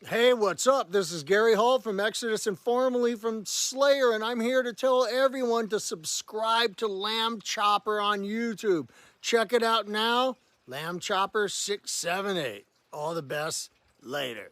Hey, what's up? This is Gary Hall from Exodus and formerly from Slayer, and I'm here to tell everyone to subscribe to Lamb Chopper on YouTube. Check it out now, Lamb Chopper 678. All the best. Later.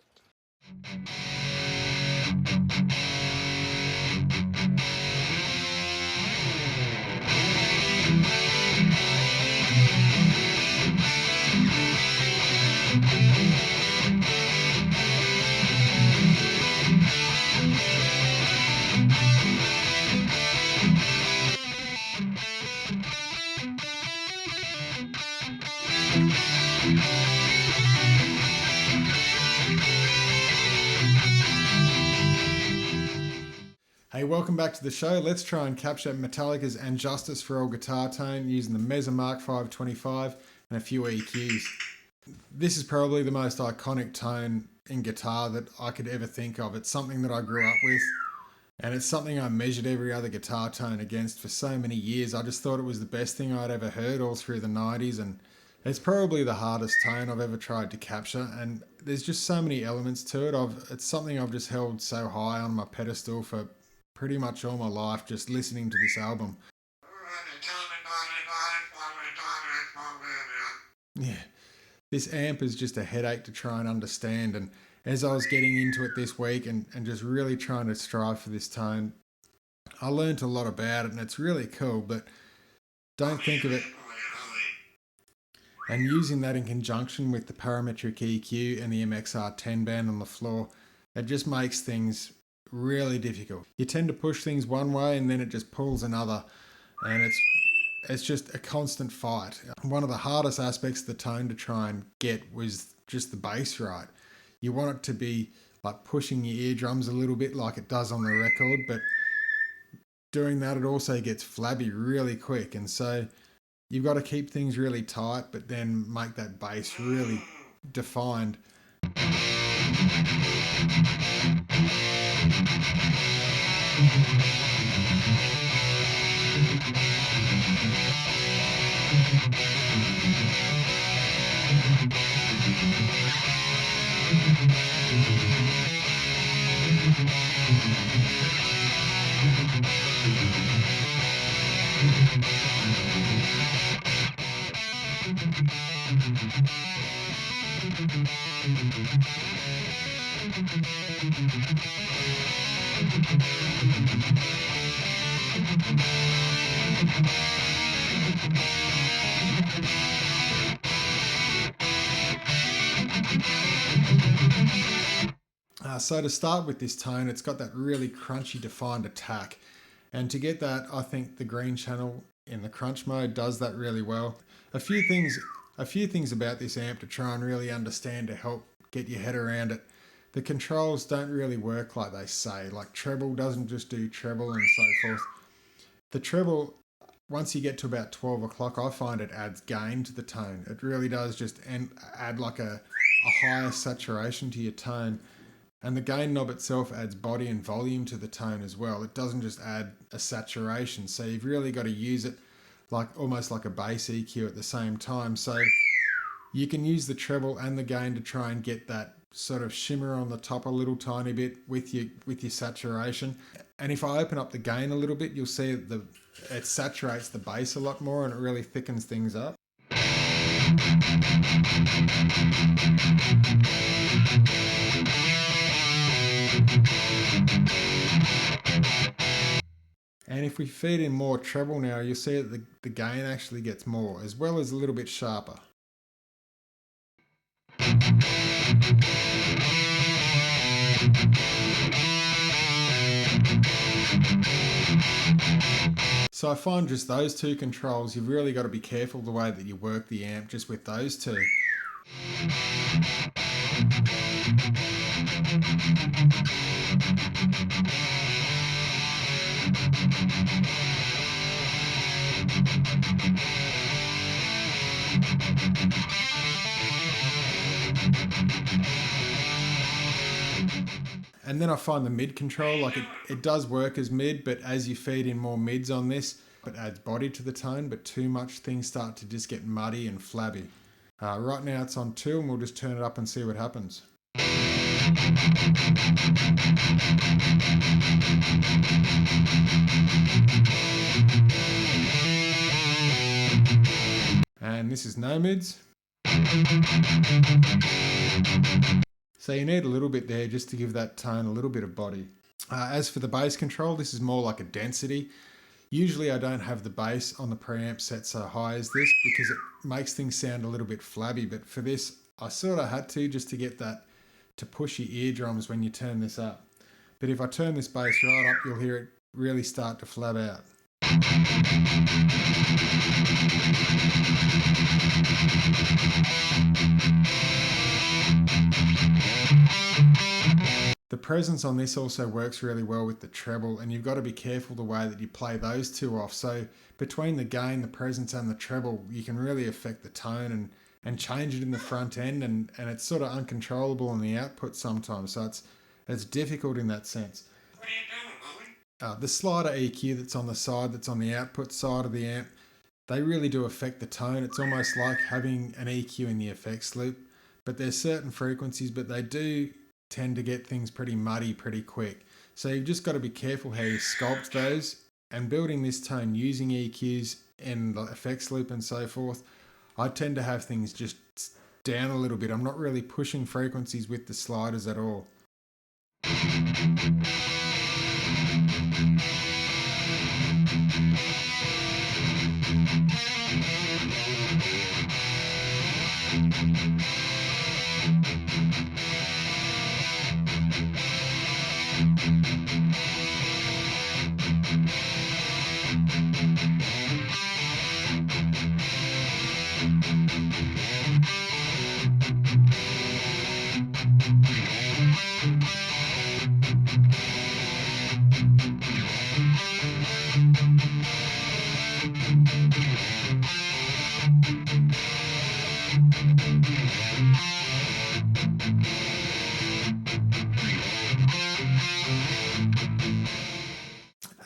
Hey, welcome back to the show. Let's try and capture Metallica's And Justice for All guitar tone using the Mesa V25 and a few EQs. This is probably the most iconic tone in guitar that I could ever think of. It's something that I grew up with, and it's something I measured every other guitar tone against for so many years. I just thought it was the best thing I'd ever heard all through the 90s, and it's probably the hardest tone I've ever tried to capture, and there's just so many elements to it. It's something I've just held so high on my pedestal for pretty much all my life, just listening to this album. Yeah, this amp is just a headache to try and understand, and as I was getting into it this week and just really trying to strive for this tone, I learned a lot about it, and it's really cool, but don't think of it. And using that in conjunction with the parametric EQ and the MXR10 band on the floor, it just makes things really difficult. You tend to push things one way and then it just pulls another, and it's just a constant fight. One of the hardest aspects of the tone to try and get was just the bass right. You want it to be like pushing your eardrums a little bit like it does on the record, but doing that it also gets flabby really quick, and so you've got to keep things really tight but then make that bass really defined. So to start with this tone, it's got that really crunchy defined attack, and to get that, I think the green channel in the crunch mode does that really well. A few things about this amp to try and really understand to help get your head around it. The controls don't really work like they say. Like treble doesn't just do treble and so forth. The treble, once you get to about 12 o'clock, I find it adds gain to the tone. It really does just add like a higher saturation to your tone. And the gain knob itself adds body and volume to the tone as well. It doesn't just add a saturation. So you've really got to use it like almost like a bass EQ at the same time. So you can use the treble and the gain to try and get that sort of shimmer on the top a little tiny bit with your saturation. And if I open up the gain a little bit, you'll see it saturates the bass a lot more and it really thickens things up. And if we feed in more treble now, you'll see that the gain actually gets more, as well as a little bit sharper. So I find just those two controls, you've really got to be careful the way that you work the amp just with those two. And then I find the mid control, like it does work as mid, but as you feed in more mids on this, it adds body to the tone, but too much, things start to just get muddy and flabby. Right now it's on 2 and we'll just turn it up and see what happens. And this is no mids. So you need a little bit there just to give that tone a little bit of body. As for the bass control, this is more like a density. Usually I don't have the bass on the preamp set so high as this because it makes things sound a little bit flabby, but for this I sort of had to, just to get that to push your eardrums when you turn this up. But if I turn this bass right up, you'll hear it really start to flab out. The presence on this also works really well with the treble, and you've got to be careful the way that you play those two off. So between the gain, the presence and the treble, you can really affect the tone and change it in the front end, and it's sort of uncontrollable in the output sometimes. So it's difficult in that sense. What are you doing, Louie? The slider EQ that's on the side, that's on the output side of the amp, they really do affect the tone. It's almost like having an EQ in the effects loop, but there's certain frequencies, but they do tend to get things pretty muddy pretty quick. So you've just got to be careful how you sculpt those, and building this tone using EQs in the effects loop and so forth, I tend to have things just down a little bit. I'm not really pushing frequencies with the sliders at all.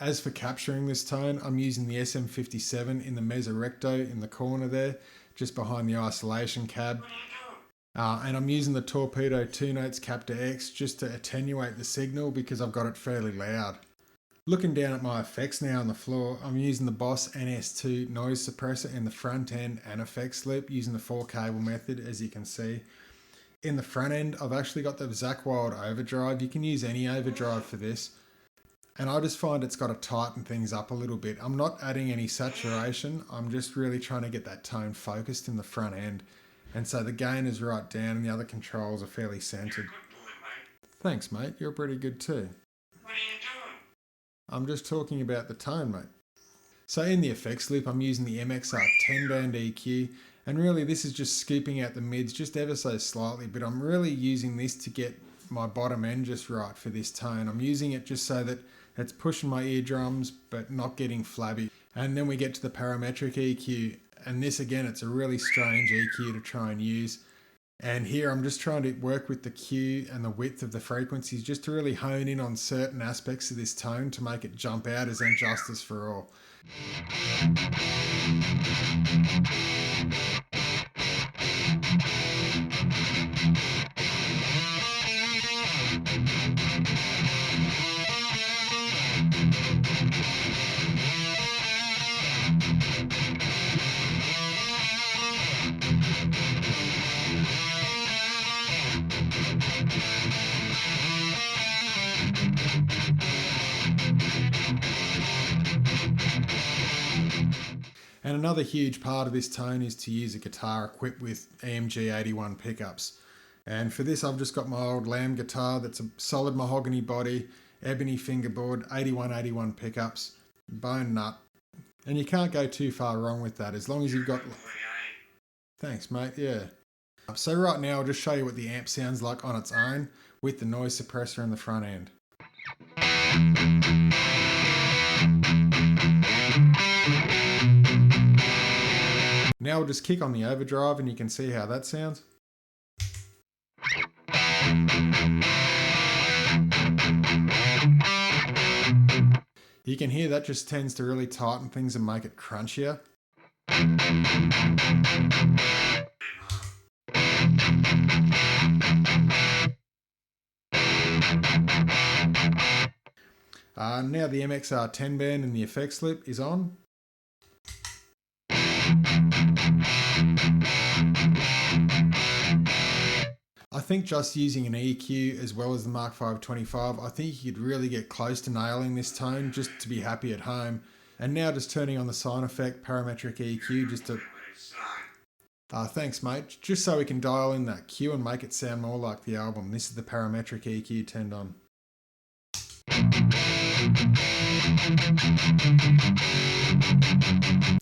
As for capturing this tone, I'm using the SM57 in the Mesa recto in the corner there, just behind the isolation cab. What are you doing? And I'm using the Torpedo 2 Notes Captor X just to attenuate the signal because I've got it fairly loud. Looking down at my effects now on the floor, I'm using the Boss NS2 noise suppressor in the front end and effects loop using the 4-cable method, as you can see. In the front end, I've actually got the Zakk Wylde overdrive. You can use any overdrive for this. And I just find it's got to tighten things up a little bit. I'm not adding any saturation. I'm just really trying to get that tone focused in the front end. And so the gain is right down and the other controls are fairly centered. Good boy, mate. Thanks, mate. You're pretty good too. What are you doing? I'm just talking about the tone, mate. So in the effects loop, I'm using the MXR 10-band EQ. And really this is just scooping out the mids just ever so slightly. But I'm really using this to get my bottom end just right for this tone. I'm using it just so that it's pushing my eardrums but not getting flabby. And then we get to the parametric EQ, and this again, it's a really strange EQ to try and use. And here I'm just trying to work with the Q and the width of the frequencies just to really hone in on certain aspects of this tone to make it jump out as And Justice for All. And another huge part of this tone is to use a guitar equipped with EMG 81 pickups. And for this, I've just got my old Lamb guitar that's a solid mahogany body, ebony fingerboard, 81 pickups, bone nut. And you can't go too far wrong with that as long as you've got... Good boy, eh? Thanks, mate, yeah. So right now, I'll just show you what the amp sounds like on its own with the noise suppressor in the front end. Now we'll just kick on the overdrive and you can see how that sounds. You can hear that just tends to really tighten things and make it crunchier. Now the MXR 10 band and the effect slip is on. I think just using an EQ as well as the Mark V 25, I think you could really get close to nailing this tone just to be happy at home. And now just turning on the sign effect parametric EQ just to... thanks mate, just so we can dial in that Q and make it sound more like the album. This is the parametric EQ turned on.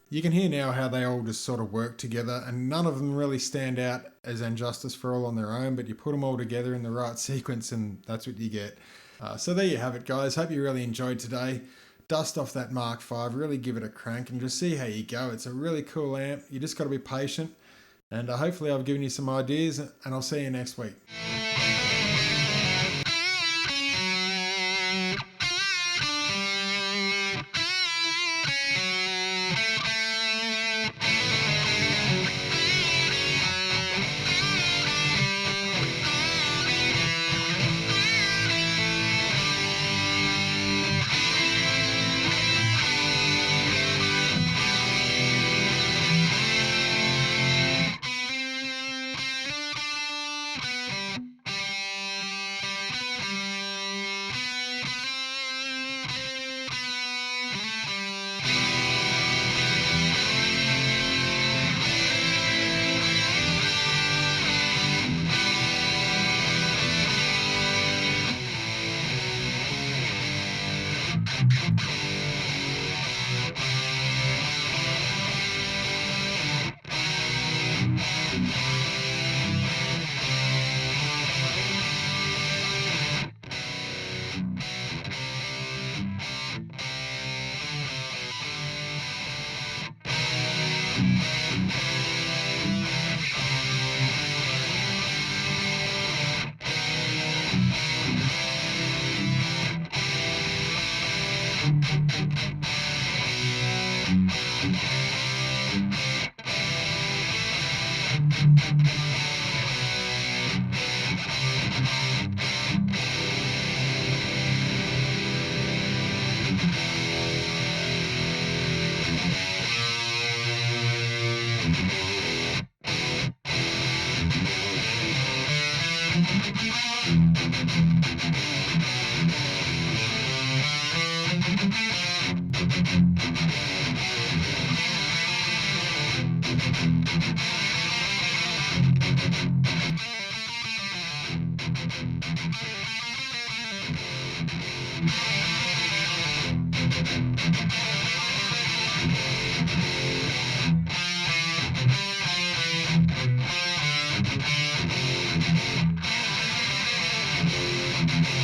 You can hear now how they all just sort of work together, and none of them really stand out as Injustice for All on their own, but you put them all together in the right sequence and that's what you get. So there you have it guys, hope you really enjoyed today. Dust off that Mark V, really give it a crank and just see how you go. It's a really cool amp, you just got to be patient, and hopefully I've given you some ideas, and I'll see you next week.